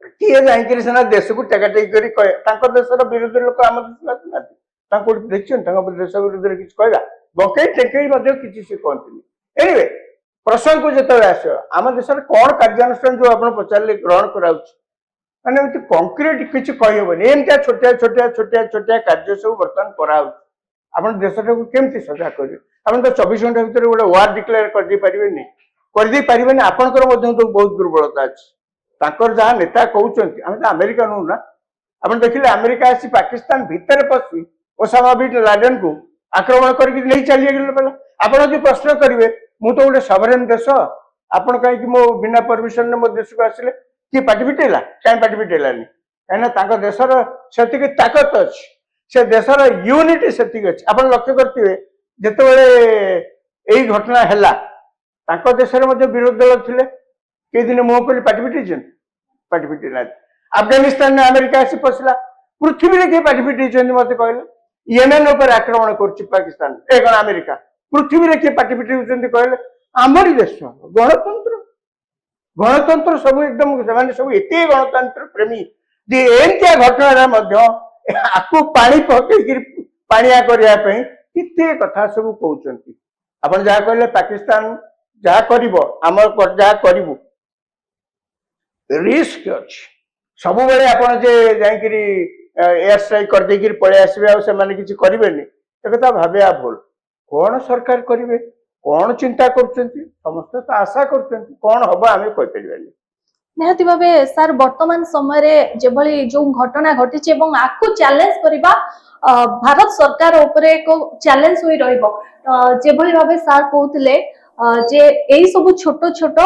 [SPEAKER 2] किए जाइकरी सेना देश को टेकाटेक करी कहे तांको देशर विरोधी लोक आम देश तांको देखछन तांको देश विरुद्ध किछ कहला बके टेकई मध्ये किछ से कहंती एनीवे प्रसंग को जेतले आसो आम देशर कोन कार्यानुष्ठान जो आपण पचारले ग्रहण कराउछ माने एति कंक्रीट किछ कहबनी एमता छोटिया छोटिया छोटिया छोटिया कार्य सब वर्तमान कराउछ आपण देशटा को केमति सजा करिवे आपण तो 24 घंटा भीतर गोटे वार डिक्लेयर कर दी परिबेनी आपनकर मध्ये तो बहुत दुर्बलता अछि ताकर जहाँ नेता कहते आम तो अमेरिका नु ना आप देखिले अमेरिका आसी पाकिस्तान भितर पशि ओसामा बिन लादेन को आक्रमण करके नहीं चली गले आप प्रश्न करेंगे मु तो गोटे सवरेन देश आपण कहीं मो बिना परमिशन मो देश को आसिले किए पार्टी पिटेला कहीं पार्टी पिटेलानी कहीं देशर से ताकत अच्छी से देशर यूनिटी से अच्छी आप लक्ष्य करते जितेबाला यही घटना है देश विरोधी दल थे कई दिन मुह खोली पार्टी पिटेन पार्टी पिटे अफगानिस्तान में अमेरिका आसी पशिला पृथ्वी में किए पार्टी पिटे मत कहले येमेन पर आक्रमण कर पाकिस्तान एक अमेरिका पृथ्वी में किए पार्टी पिटे कहले आमरी देश गणतंत्र गणतंत्र सब एकदम सब एत गणतंत्र प्रेमी जे एमतिया घटना आपको पानी पकई पानिया करने केते कथा सब कहते आप जहाँ कहले पाकिस्तान जहाँ कर रिस्क अच्छी सब बेले आपड़ जे जाकि एयर स्ट्राइक कर देकर पलि आसबे आ से किसी करेंगे एक कथा भाविया भूल कौन सरकार करेंगे कौन चिंता करछंती समस्त तो आशा करछंती कौन हबो आमे कहि परिबानी
[SPEAKER 3] निहाती भावे सर वर्तमान समय रे जेभली जो घटना घटी एवं आकु चैलेंज करबा भारत सरकार उपरे एक चैलेंज होई रहइबो जेभली भावे सर कहउतले जे एई सब छोट छोट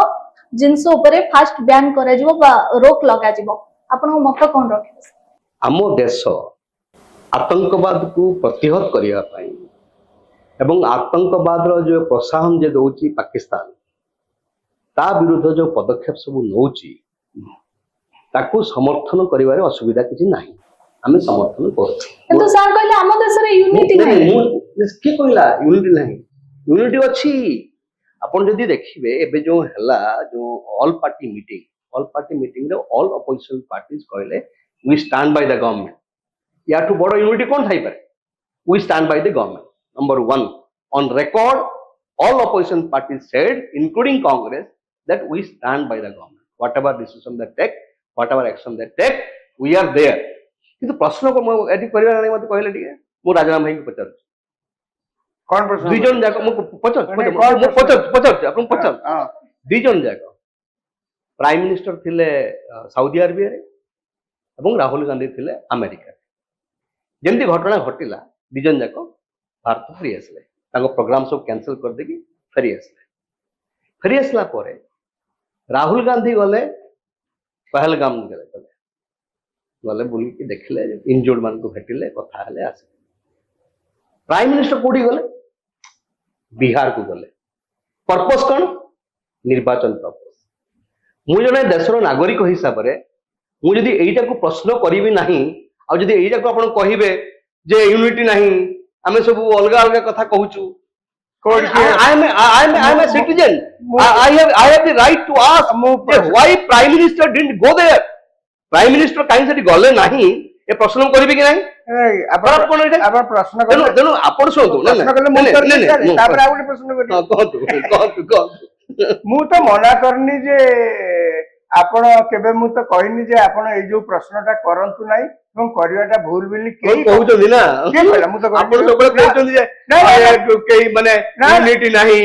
[SPEAKER 3] जिनस उपरे फास्ट बैन करा जिवो बा रोक लगा जिवो आपन मत कोन रखिबो
[SPEAKER 1] आम देश आतंकवाद को प्रतिहत करने पाई एवं आतंकवाद जो प्रोत्साहन जे दौची पाकिस्तान ता विरुद्ध जो पदक्षेप सब नौची ताकू समर्थन करिवारे असुविधा किछि नाही आमे समर्थन करछु
[SPEAKER 3] तो सर कहले हम देश रे यूनिटी नाही
[SPEAKER 1] के कहला यूनिटी नाही यूनिटी अछि आपण जदी देखिबे एबे जो हला जो ऑल पार्टी मीटिंग रे ऑल अपोजिशन पार्टीज कहले we stand by the government या टू बड़ यूनिटी कौन थाई पारे we stand by the government number 1 on record all opposition parties said including congress that we stand by the government whatever decision they take whatever action they take we are there किंतु प्रश्न को मैं eighty करिवा नै मते कहले ठीक मु राजाराम भाई को पचार
[SPEAKER 2] कौन प्रश्न
[SPEAKER 1] दुई जन जाक मु पचार आपन पचार दुई जन जाक प्राइम मिनिस्टर थिले सऊदी अरेबिया रे एवं राहुल गांधी थिले अमेरिका जेमती घटना घटिला दुई जन जाक भारत फेरी आसले प्रोग्राम सब कैंसिल कर देकी फेरी आसला परे राहुल गांधी गले पहलगाम गले बुल की देखले इंजोर्ड मान को भेटिले कथा हले आसे प्राइम मिनिस्टर कोडी गले बिहार को गले पर्पस कौन निर्वाचन पर्पस मु जने देशर नागरिक हिसाब रे मु जदी एइटा को प्रश्न करिवि नाही आ जदी एइटा को आपण कहिबे जे यूनिटी नाही आमे सब अलग अलग कथा कहूचु I am a citizen I have the right to ask why prime minister didn't go there prime minister काहे सेठी गले नाही ए प्रश्न करिवे कि नाही आपण कोन एटा
[SPEAKER 2] आपण प्रश्न
[SPEAKER 1] कर देनु आपण सोतो
[SPEAKER 2] प्रश्न करले मु नहीं तापर आ गुटे प्रश्न करी कहतु मु तो मना करनी जे आपण केबे मु तो कहनी जे आपण ए जो प्रश्नटा करंतु नाही एवं करिवाटा भूल बिली केई
[SPEAKER 1] कहउछन ना
[SPEAKER 2] के कहला मु तो
[SPEAKER 1] आपण सबले कहउछन जे केई माने यूनिटी नाही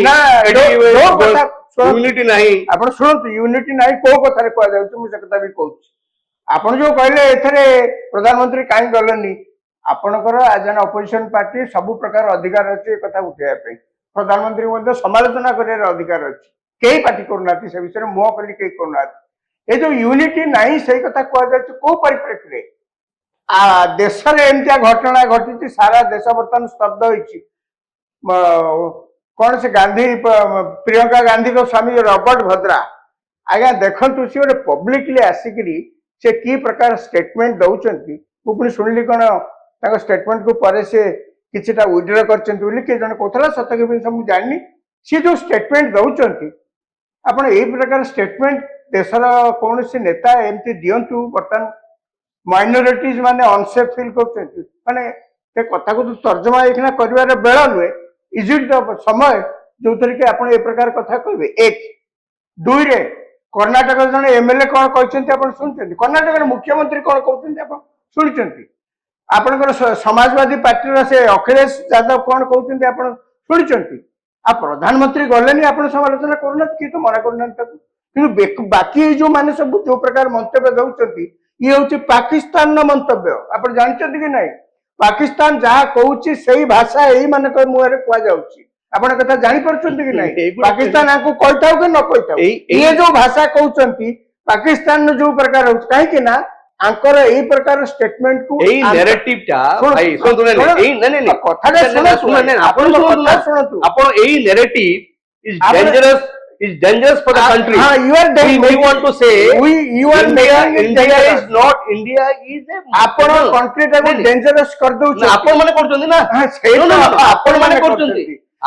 [SPEAKER 1] यूनिटी नाही
[SPEAKER 2] आपण सुनत यूनिटी नाही को कथा रे कहै जाउछ मु से कथा भी कहउछ आपण जो कहले एथरे प्रधानमंत्री काई गलनी आपणकर एज एन अपोजिशन पार्टी सब प्रकार अधिकार अछि कथा उठाया पे प्रधानमंत्री मध्ये समालोचना करियर अधिकार अछि केई पार्टी करनाती से विषय मो कली केई करनाती ए जो यूनिटी नाही सही कथा कह जाउछ को परिप्रेक्षी रे देश रे एमतिया घटना घटी सारा देश बर्तमान स्तब्ध होइछि कौन से गांधी प्रियंका गांधी को स्वामी रॉबर्ट भद्रा आज्ञा देखंतु सी गोटे पब्लिकली आसिकरी से की प्रकार स्टेटमेंट दउचंती मु पुनी सुनिली कोन ताको स्टेटमेंट को परे से किछटा विड्रॉ करचंती बोली के जने कोथला सत के बिन सब जाननी सी जो स्टेटमेंट दउचंती आपण एई प्रकार स्टेटमेंट देशर कौन से नेता एमती दियंतु बर्तमान माइनॉरिटीज माने अनसेफ फील करचंती माने ते कथा को तर्जमा एकना करिवार बेला नुए इज इट द समय जो तरीके आपण ए प्रकार कथा कहबे एक दुई रे कर्नाटक जने एमएलए कोन कहचंती आपण सुनचंती कर्नाटक रे मुख्यमंत्री कोन कहचंती आपण सुनिचंती आपनकर समाजवादी पार्टी रे से अखिलेश यादव कोन कहचंती आपण सुनिचंती आ प्रधानमंत्री गलेनी आपण समालोचना करना कि तो मना करना तक किंतु बाकी जो माने सब जो प्रकार मंतव्य दउचंती ये होची पाकिस्तान न मंतव्य आपण जानचंती कि नहीं पाकिस्तान जहा कहूची सही भाषा एही माने को मुहरे कुआ जाउची आपण कथा जानि परछंती कि नहीं पाकिस्तान आको कहताउ कि न कहताउ ये जो भाषा कहउचंती पाकिस्तान न जो प्रकार होच काहे कि ना आंकर एही प्रकार स्टेटमेंट को
[SPEAKER 1] एही नैरेटिव टा भाई सुन एही नहीं कथा सुन आपण सुनतु आपण एही narrative is dangerous for the country
[SPEAKER 2] you are
[SPEAKER 1] we want to say
[SPEAKER 2] you are
[SPEAKER 1] India is not India is a
[SPEAKER 2] आपण कंट्री टा को डेंजरस कर दउ
[SPEAKER 1] आपण माने करछन ना आपण माने करछन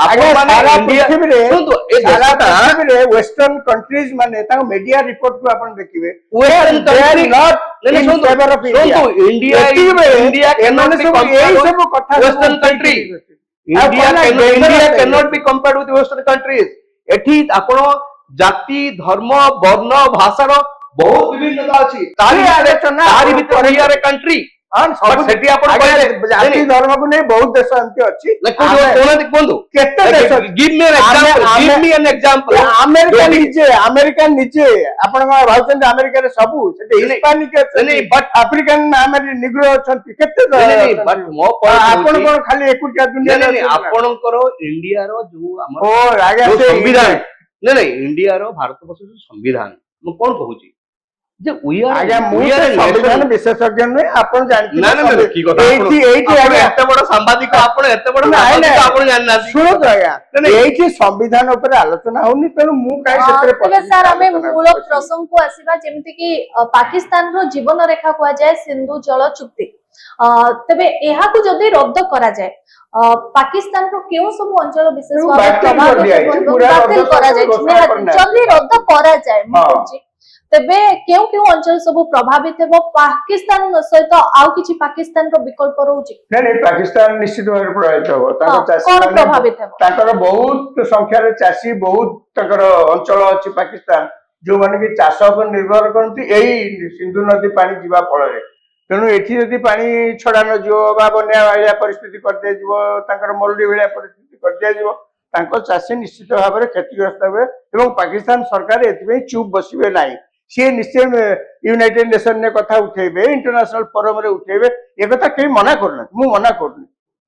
[SPEAKER 1] आपण माने इंडिया सुनतो ए देशटा
[SPEAKER 2] रे वेस्टर्न कंट्रीज माने ता मीडिया रिपोर्ट को आपण देखिबे
[SPEAKER 1] western country
[SPEAKER 2] not in favour of India
[SPEAKER 1] India cannot be compared western country India cannot be compared with western countries एठी आपण जाति धर्म वर्ण भाषार बहुत विभिन्नता अछि तारी भीतर वी आर ए कंट्री
[SPEAKER 2] हाँ सब
[SPEAKER 1] ସେଠି ଆପଣ କହିଲେ
[SPEAKER 2] ଜାତି ଧର୍ମ को नहीं बहुत देश एमती अछि
[SPEAKER 1] କୁହନ୍ତୁ
[SPEAKER 2] केते देश
[SPEAKER 1] give me an example
[SPEAKER 2] America निजे आपण भाउचंदी अमेरिका रे सब सेते हिस्पानिक
[SPEAKER 1] नहीं बट
[SPEAKER 2] अफ्रीकन अमेरिकन निग्रो अछंती केते
[SPEAKER 1] बट मो
[SPEAKER 2] आपण कोन खाली एकुटिया दुनिया
[SPEAKER 1] नहीं आपणकर इंडिया रो जो हमर
[SPEAKER 2] ओ आगे
[SPEAKER 1] संविधान नहीं इंडिया रो भारत वर्ष जो संविधान मो कोन कहूची जे वी आर
[SPEAKER 2] आगे मु संविधान विशेषज्ञ नै आपण जानती
[SPEAKER 1] ना ना की কথা एठी आगे एते बड़ सांबादिक आपण एते बड़ सांबादिक आपण जान ना
[SPEAKER 2] सुनो तो आगे एठी संविधान ऊपर आलोचना होनी तेनु मु काई सेतरे
[SPEAKER 3] पहिले सर हमें मूल प्रसंग को आसीबा जेमति कि पाकिस्तान रो जीवन रेखा को जाय सिंधु जल चुक्ति तबे एहा को जदी रद्द करा जाय पाकिस्तान रो केउ सब अंचल विशेष भाव प्रभावित करा जाय जदी रद्द करा जाय मु कहछि तबे केउ केउ अंचल सब प्रभावित हेबो पाकिस्तान सहित आउ किछि पाकिस्तान रो विकल्प रहउछि
[SPEAKER 2] नहीं पाकिस्तान निश्चित भाव प्रभावित हो ताको चासी
[SPEAKER 3] कोन प्रभावित हेबो
[SPEAKER 2] ताकर बहुत संख्या रे चासी बहुत ताकर अंचल अछि पाकिस्तान जो माने कि चाष पर निर्भर करती एई सिंधु नदी पानी जीवा फल रे तेणु एठी यदि पानी छड़ा न जीवो बा बन्या वालिया परिस्थिति कर दे जीवो ताकर मरुडी वालिया परिस्थिति कर दे जीवो ताको चासी निश्चित भाव रे क्षतिग्रस्त होबे एवं पाकिस्तान सरकार एथिबे चुप बसिबे नाही सी निश्चय यूनाइटेड नेशन ने कथा उठेबे इंटरनेशनल फोरम रे उठेबे ए कथा के मना करना मु मना करनी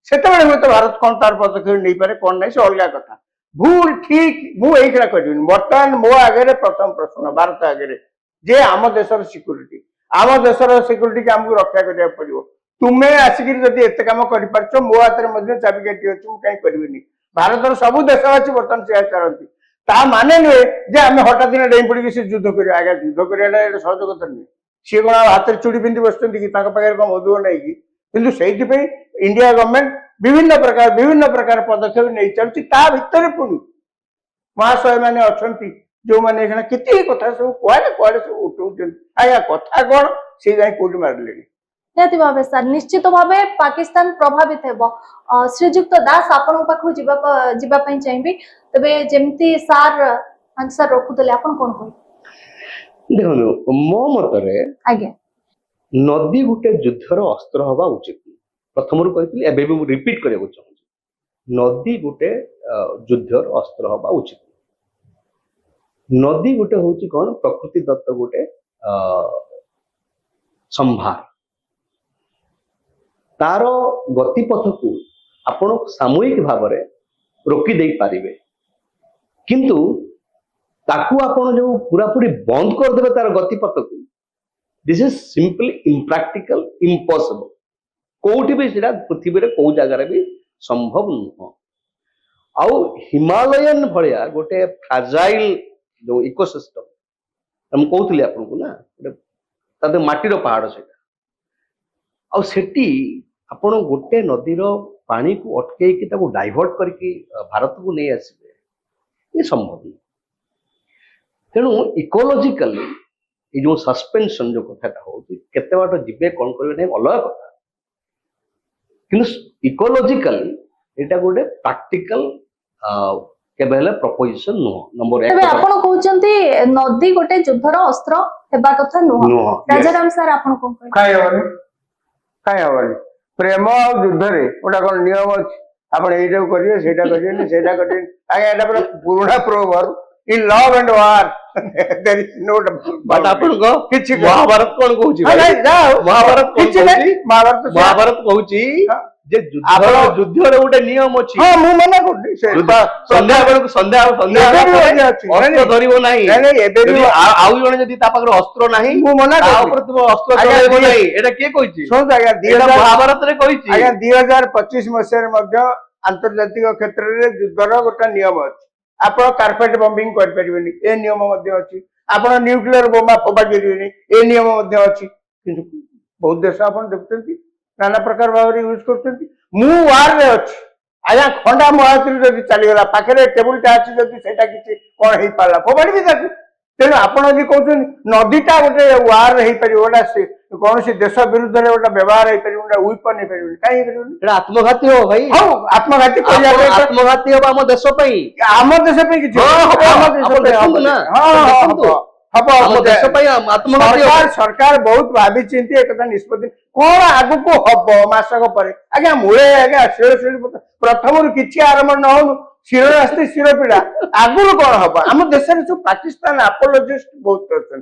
[SPEAKER 2] सेते बेले हुए तो भारत कोन तार पदक्षेप नहीं पारे कोन नहीं से अलगा कथा भूल ठीक मु एइकरा करिन वर्तमान मो आगे प्रथम प्रश्न भारत आगे जे आम देशर सिक्यूरिटी आम देशर सिक्यूरिटी के हमको रक्षा करिया पड़िबो तुमे आसिक जदि एते काम करि परछो मो हाथ रे मध्ये चाबिकाठी अछि मु काई करबिनी भारत रो सब देशवासी वर्तमान से करंती ता माने नुहे जे आम हठात दिन डेई पड़ी से युद्ध करिया आगे युद्ध करिया सहज कथा नहीं सी कोन हाथ रे चूड़ी पिंदी बसचंती कि ताका पाखे कोन मधुर नहीं कि किंतु सेहिति पे इंडिया गवर्नमेंट विभिन्न प्रकार पदक्षेप नहीं चलती ता भितर पुनी महाशय माने अछंती जो माने एखना केते कथा सब कोआडे सब उठौचंती आया कथा कोन से जाय कोडी मारलेनी
[SPEAKER 3] निहाती भावे सर निश्चित भावे पाकिस्तान प्रभावित हेबो श्रीजुक्त दास आपन पाखु जिबा पई चाहिबी तबे जेमती सर आंसर रखुतले आपन कोन कोइ
[SPEAKER 1] देखो मो मतरे
[SPEAKER 3] आगे
[SPEAKER 1] नदी गुटे युद्धर अस्त्र हवा उचित प्रथम रु कहथिली एबे भी रिपीट करबो चाहूँ नदी गुटे युद्धर अस्त्र हवा उचित नदी गुटे होची कोन प्रकृति दत्त गुटे संभार तार गतिपथ को आपण सामूहिक भाव में रोकी दे पारिबे किंतु ताकू आपण जो पूरा पूरी बंद कर देबे तार गतिपथ को this is simply impractical impossible कोठी भी सेटा पृथ्वी रे को जगह रे भी संभव न आउ हिमालयन भलिया गोटे फ्राजाइल जो इकोसिस्टम हम कहउतली आपन को ना ताते माटी रो पहाड़ सेटा आउ सेटी आपण गोटे नदीर पानी को अटके कि ताको डाइवर्ट करके भारत को नहीं आसबे ये संभव नहीं तेणु इकोलॉजिकली ये जो सस्पेंशन जो कथाटा होती केते बाट जिबे कोन करबे नहीं अलग कथा किंतु इकोलॉजिकली एटा गोटे प्रैक्टिकल केबेले प्रपोजिशन नो नंबर 1
[SPEAKER 3] तबे आपण कहउचंती नदी गोटे युद्धर अस्त्र हेबा कथा नो राजाराम सर आपण कोन
[SPEAKER 2] काय हवनी प्रेम और युद्ध रे ओटा कोन नियम अछि आपण एटा करियो सेटा करियो सेटा करियो आगे एटा पुराना proverb in love and war there is no but आपण को किछि महाभारत कोन कहउची महाभारत महाभारत कहउची जे युद्ध रे उटे नियम अछि हां मु मना करली संध्या अस्त्र धरिबो नाही एबे भी आउ जने जदी ता पाकर अस्त्र नाही मु मना करली ऊपर तुम अस्त्र धरिबो नाही एटा के कहिछि सुन आज्ञा 2000 महाभारत रे कहिछि आज्ञा 2025 मसिया रे मध्य अंतर्जातिक क्षेत्र रे युद्धर गोटा नियम अछि आपण कार्पेट बम्बिंग कर परिबेनी ए नियम मध्य अछि आपण न्यूक्लियर बोमा फोबा करिबेनी ए नियम मध्य अछि किंतु बहुत देश आपण देखतंती नाना प्रकार भाव यूज करते मु वार रे अछि आया खंडा महात्री जदि चली गला पाखरे टेबल टा अछि जदि सेटा किछि कोन हेइ पाला फोबाडी भी ताकू तेनु आपण जदि कहउछन नदीटा गोटे वार हेइ परि ओडा से कोन से देश विरुद्ध रे ओडा व्यवहार हेइ परि ओडा वीपन हेइ परि काई परि एटा आत्मघाती हो भाई हां आत्मघाती कइया आत्मघाती हो हम देश पई किछि हम देश पई हां हां
[SPEAKER 1] हम देश पई आत्मघाती
[SPEAKER 2] सरकार सरकार बहुत भाभी चिंती एक निष्पत्ति कौन आगु को हम मासक पर आज्ञा मुळे आज्ञा शिर प्रथम किसी आरंभ न हो शिर आस्ते शिर पीड़ा आगुर कौन हम आम देश जो पाकिस्तान अपोलोजिस्ट बहुत अच्छा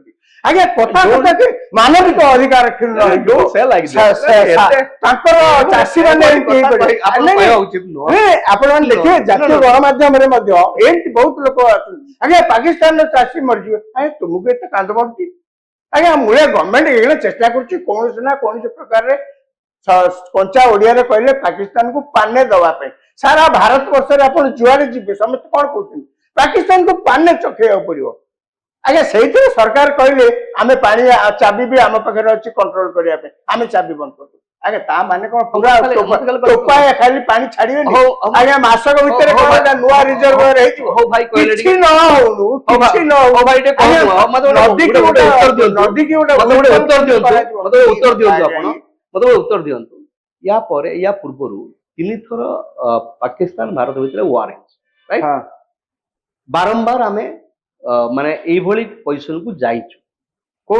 [SPEAKER 2] आज्ञा कथा कथा के मानविक अधिकार चाषी मैंने देखिए जातीय गणमाध्यम बहुत लोग आज्ञा पाकिस्तान चाषी मरजी तुमको एत कांद पड़ती आज्ञा मुझे गवर्नमेंट चेष्टा कौन प्रकार कंचा ओडिया कहले पाकिस्तान को पाने दवाई सारा भारत वर्ष आप जुआरे जी समस्त कौन कहते पाकिस्तान को पाने चखेवा पड़ो आज्ञा से सरकार कहले आम पा चाबी भी आम पाखे अच्छी कंट्रोल करने आम चाबी बंद कर आगे ता माने कौन पूरा टोपा खाली पानी छाड़ी आज्ञा मासक भीतर नुआ रिजर्वर हो भाई किछि न होनु किछि न हो भाई नदी की
[SPEAKER 1] उत्तर दियंतु या परे या पूर्वरु 3 थर पाकिस्तान भारत भीतर वार राइट बारंबार आमे माने एई भली पोजीशन को जाइछु को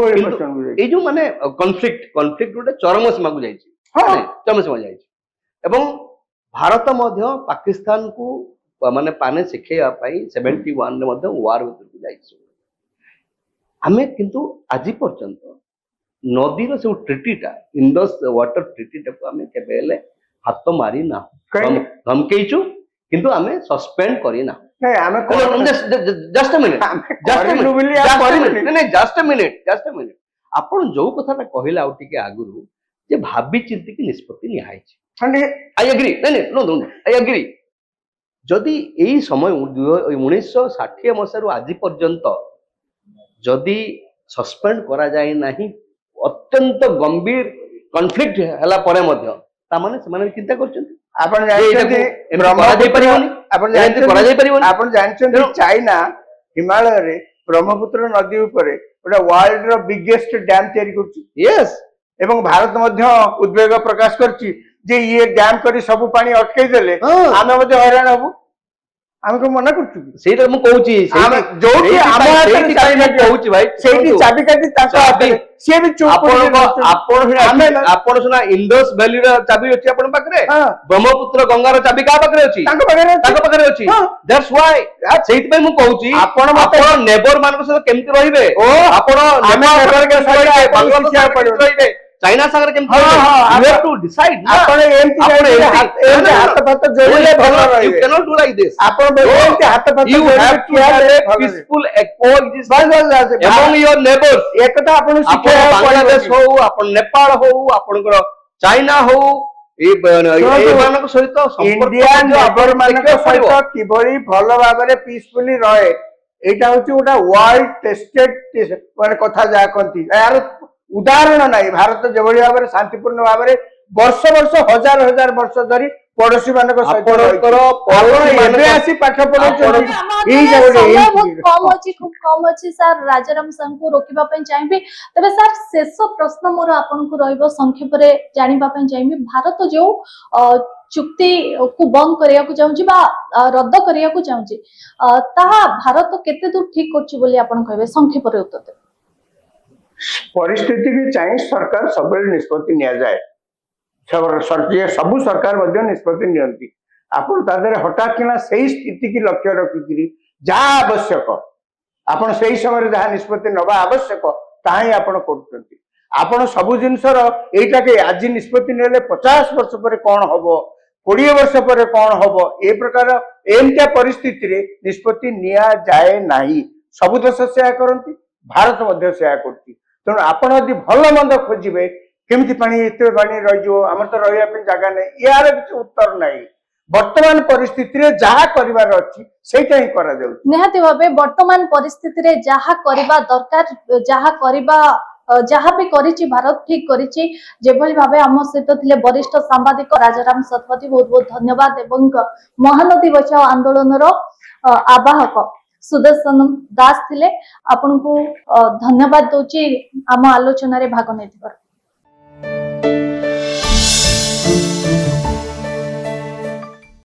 [SPEAKER 1] जो माने कॉन्फ्लिक्ट गोटे चरम सीमा को जाइछि चरम सीमा जाइछि एवं भारत मध्य पाकिस्तान को माने पाने शिखेया पई 71 रे मध्य वार भीतर को जाइछु आमे किंतु आजि पर्यंत नदी रो से ट्रिटीटा इंडस वाटर ट्रिटीटा को आमे केबेले हाथ मारी ना धमकेइछु किंतु आमे सस्पेंड करी ना
[SPEAKER 2] नहीं आमे
[SPEAKER 1] जस्ट अ मिनिट आपण जो कथाटा कहले आ टिके आगुरु जे भाबी चिंती की निष्पत्ति निहाई छै आई एग्री नहीं आई एग्री जदि एई समय 1960 मसरु आज पर्यंत जदि सस्पेंड करा जाय नाही अत्यंत गंभीर कॉन्फ्लिक्ट हला परे मध्य ता माने से माने चिंता करछन्ती
[SPEAKER 2] आपण जानते चाइना हिमालय रे ब्रह्मपुत्र नदी ऊपर वर्ल्ड रो बिगेस्ट डैम तैयारी करछि यस एवं भारत मध्य उद्वेग प्रकाश करछि जे ये डैम करी सब पानी अटकै देले आमे मध्य हैरान हबु आमे को मना करछु
[SPEAKER 1] सेटा मु कहूची
[SPEAKER 2] जोटी आमे चाइना कहूची भाई सेठी चाबी काटी ताका से भी चुप
[SPEAKER 1] आपण सुना इंडस वैली रो चाबी अछि आपण पाखरे ब्रह्मपुत्र गंगा रो चाबी का पाखरे अछि ताका पाखरे अछि दैट्स व्हाई सेठी पे मु कहूची आपण नेबर मान से केमति रहिबे आपण नेबर के साथ बांग्लादेश रहिबे चाइना सागर केमति यू हैव टू डिसाइड
[SPEAKER 2] आपण एमति हाथ फात जोड़ले भलो रहिबे you can not do like this
[SPEAKER 1] आपण एमति हाथ फात you have to have a peaceful coexistence among your neighbours
[SPEAKER 2] एकता आपण
[SPEAKER 1] शिखे बांग्लादेश हो आपण नेपाल हो आपनकर चाइना हो ए मानक सहित
[SPEAKER 2] इंडियन नेबर मानक सहित किबळी भलो भाबरे पीसफुली रहे एटा होची गोटा वर्ल्ड टेस्टेड माने कथा जा कहंती यार उदाहरण नहीं भारत जो भाव में शांतिपूर्ण भाव में वर्ष वर्ष हजार हजार वर्ष धरी पड़ोसी मान
[SPEAKER 3] खूब कम अच्छी सर राजाराम सर को रोकवा चाहिए तबे सर शेष प्रश्न मोर आपन को रहिबो संक्षेप रे जानिबा चाहिए भारत जो चुक्ति को बंद करिया को चाहूची बा रद्द करिया को चाहूची ताहा भारत केते दूर ठीक करची बोली आपन कहबे संक्षेप रे उत्तर दे
[SPEAKER 2] परिस्थिति की चाहिए सरकार सब निष्पत्ति नि जाए सबु सरकार निष्पत्ति नियंती आपण तादरे हठात किना सही स्थिति की लक्ष्य रखिकरी जहाँ आवश्यक आपण सही समय जहाँ निष्पत्ति नवा आवश्यक ताही आपण करछंती आपण सबु जिनसर एटा के आज निष्पत्ति नेले 50 वर्ष पर कौन हबो 20 वर्ष पर कौन हबो ए प्रकार एमता परिस्थिति रे निष्पत्ति निया जाए नाही सबु देश सेया करंती भारत मध्य सेया करती तेणु आपण यदि भल मंद खोजे केमती पानी एते पानी रही आम तो रही जगह नहीं यार किसी उत्तर नहीं वर्तमान परिस्थिति रे जहाँ करिवार अछि सेटा ही करा जाउ
[SPEAKER 3] निहाती भाबे वर्तमान परिस्थिति रे जहाँ करिबा दरकार जहाँ भी करिछि भारत ठीक करिछि जेभली भाबे आम सहित थिले वरिष्ठ सांबादिक राजाराम शतपथी बहुत बहुत धन्यवाद एवं महानदी बचाओ आंदोलन रो आवाहक सुदर्शन दास थिले आपन को धन्यवाद दोची आम आलोचना रे भाग नै